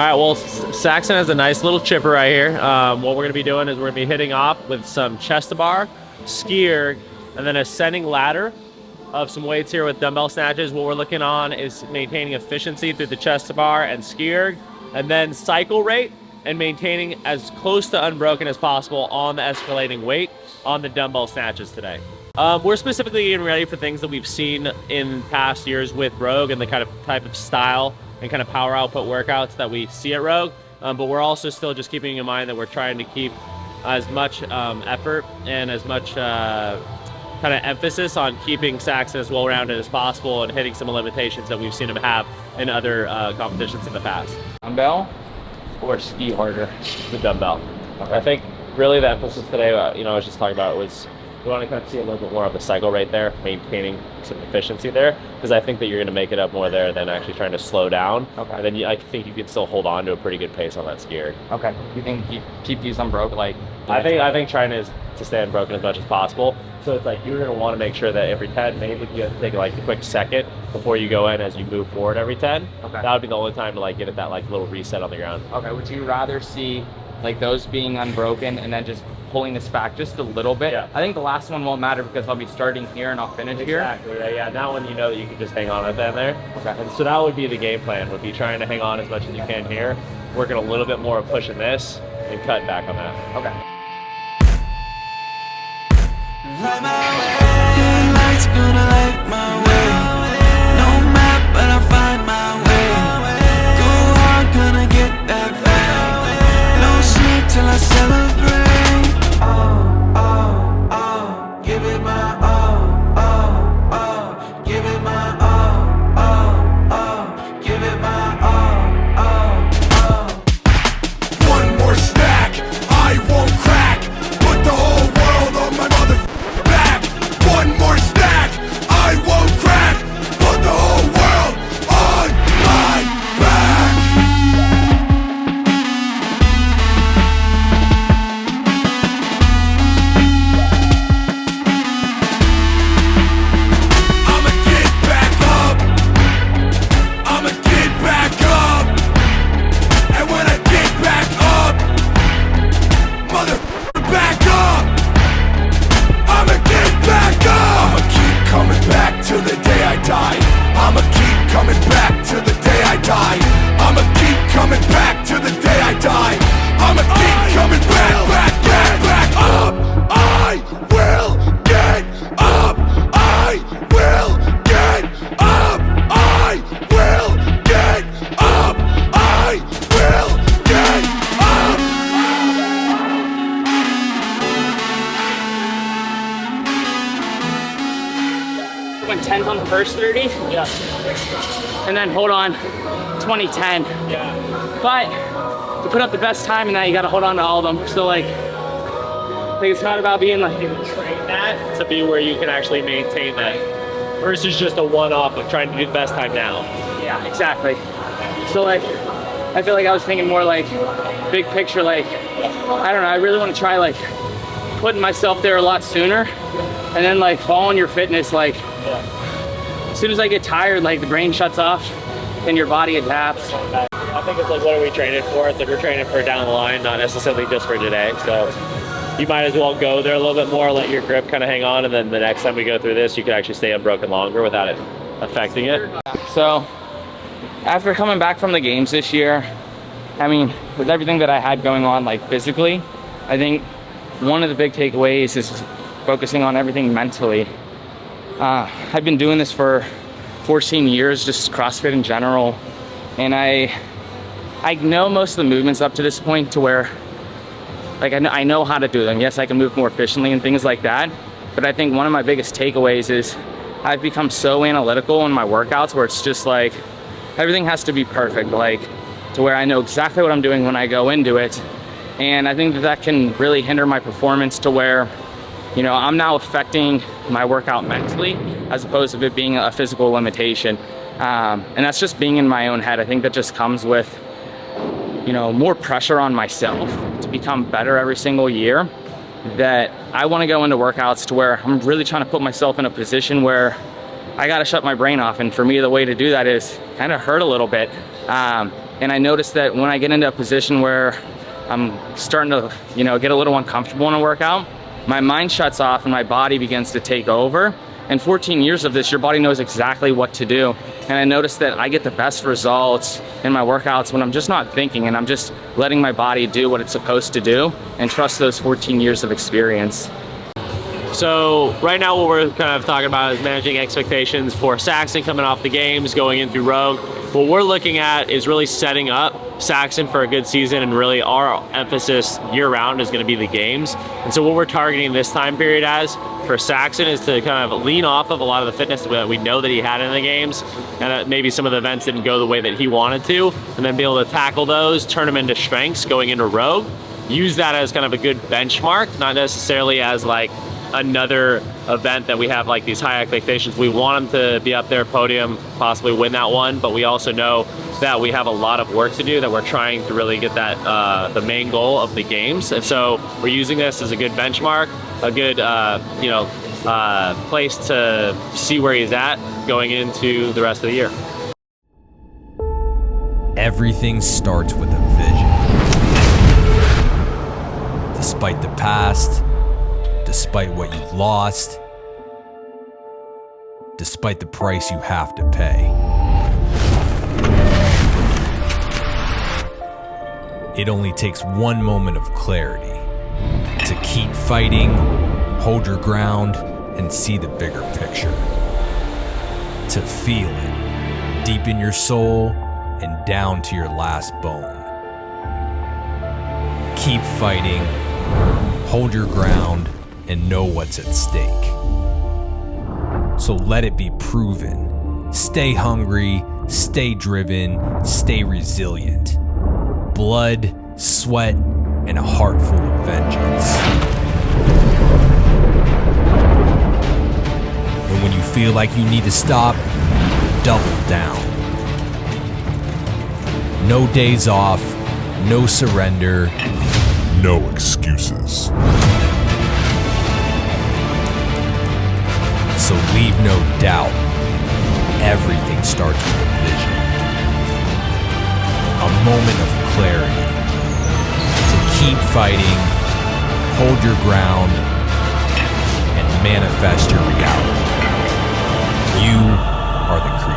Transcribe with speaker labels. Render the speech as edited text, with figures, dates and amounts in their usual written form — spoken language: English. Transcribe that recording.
Speaker 1: right, well, Saxon has a nice little chipper right here. What we're gonna be doing is we're gonna be hitting off with some chest to bar, ski erg, and then ascending ladder of some weights here with dumbbell snatches. What we're looking on is maintaining efficiency through the chest to bar and ski erg, and then cycle rate and maintaining as close to unbroken as possible on the escalating weight on the dumbbell snatches today. We're specifically getting ready for things that we've seen in past years with Rogue and the kind of type of style and kind of power output workouts that we see at Rogue, but we're also still just keeping in mind that we're trying to keep as much effort and as much kind of emphasis on keeping Saxon as well-rounded as possible and hitting some limitations that we've seen him have in other competitions in the past.
Speaker 2: Dumbbell or ski harder?
Speaker 1: The dumbbell. Okay. I think really the emphasis today, I was just talking about, was we want to kind of see a little bit more of the cycle rate there, maintaining some efficiency there, because I think that you're going to make it up more there than actually trying to slow down.
Speaker 2: Okay.
Speaker 1: And then I think you can still hold on to a pretty good pace on that skier.
Speaker 2: Okay. You think you keep these unbroken? Like,
Speaker 1: I think trying to stay unbroken as much as possible. So it's like you're going to want to make sure that every 10, maybe you have to take like a quick second before you go in as you move forward every 10.
Speaker 2: Okay.
Speaker 1: That would be the only time to like get at that like little reset on the ground.
Speaker 2: Okay. Would you rather see like those being unbroken and then just pulling this back just a little bit?
Speaker 1: Yeah.
Speaker 2: I think the last one won't matter because I'll be starting here and I'll finish here.
Speaker 1: Exactly. Yeah. That one, you know that you can just hang on at the end there.
Speaker 2: Okay.
Speaker 1: And so that would be the game plan. Would be trying to hang on as much as you can here, working a little bit more of pushing this and cutting back on that.
Speaker 2: Okay.
Speaker 3: Light my way, light's gonna light my way. No map, but I find my way. Go hard, gonna get that fame. No sleep till I celebrate. Oh, give it my all, give it my all, give it my all.
Speaker 4: One more stack, I won't crack. Put the whole world on my mother back. One more stack, I won't crack. Put the whole world on my back. I'ma get back up. I'ma get back up. And when I get back up, mother back up. I'ma get back up. I'ma keep coming back till the day I die. I'ma keep coming back till the day I die. I'ma keep coming back till the day I die. I'ma keep coming back up. I will get up. I will get up. I will get up. I will get up.
Speaker 2: Went 10s on the first 30.
Speaker 1: Yeah.
Speaker 2: And then hold on 20-10.
Speaker 1: Yeah.
Speaker 2: But to put up the best time in that, you got to hold on to all of them. So like, I think it's not about being like,
Speaker 1: Train that to be where you can actually maintain that versus just a one-off of trying to do the best time now.
Speaker 2: yeah, exactly. So like, I feel like I was thinking more like big picture, like, I don't know, I really want to try like putting myself there a lot sooner and then like following your fitness, like as soon as I get tired, like the brain shuts off and your body adapts.
Speaker 1: I think it's like, what are we training for? It's like we're training for down the line, not necessarily just for today. So you might as well go there a little bit more, let your grip kind of hang on, and then the next time we go through this, you can actually stay unbroken longer without it affecting it.
Speaker 2: So after coming back from the games this year, I mean, with everything that I had going on, like physically, I think one of the big takeaways is focusing on everything mentally. I've been doing this for 14 years, just CrossFit in general, and I know most of the movements up to this point to where, like, I know how to do them. Yes, I can move more efficiently and things like that, but I think one of my biggest takeaways is I've become so analytical in my workouts where it's just like everything has to be perfect, like to where I know exactly what I'm doing when I go into it. And I think that can really hinder my performance to where, you know, I'm now affecting my workout mentally as opposed to it being a physical limitation. And that's just being in my own head. I think that just comes with, you know, more pressure on myself to become better every single year, that I want to go into workouts to where I'm really trying to put myself in a position where I got to shut my brain off. And for me, the way to do that is kind of hurt a little bit. And I noticed that when I get into a position where I'm starting to, get a little uncomfortable in a workout, my mind shuts off and my body begins to take over. And 14 years of this, your body knows exactly what to do. And I noticed that I get the best results in my workouts when I'm just not thinking and I'm just letting my body do what it's supposed to do and trust those 14 years of experience.
Speaker 1: So right now what we're kind of talking about is managing expectations for Saxon coming off the games, going in through Rogue. What we're looking at is really setting up Saxon for a good season, and really our emphasis year-round is going to be the games. And so what we're targeting this time period as for Saxon is to kind of lean off of a lot of the fitness that we know that he had in the games, and that maybe some of the events didn't go the way that he wanted to, and then be able to tackle those, turn them into strengths going into Rogue. Use that as kind of a good benchmark, not necessarily as like another event that we have like these high expectations. We want him to be up there, podium, possibly win that one, but we also know that we have a lot of work to do, that we're trying to really get that the main goal of the games. And so we're using this as a good benchmark, a good place to see where he's at going into the rest of the year.
Speaker 5: Everything starts with a vision. Despite the past, despite what you've lost, despite the price you have to pay. It only takes one moment of clarity to keep fighting, hold your ground, and see the bigger picture. To feel it deep in your soul and down to your last bone. Keep fighting, hold your ground, and know what's at stake. So let it be proven. Stay hungry, stay driven, stay resilient. Blood, sweat, and a heart full of vengeance. And when you feel like you need to stop, double down. No days off, no surrender, no excuses. So leave no doubt, everything starts with a vision. A moment of clarity. To keep fighting, hold your ground, and manifest your reality. You are the creator.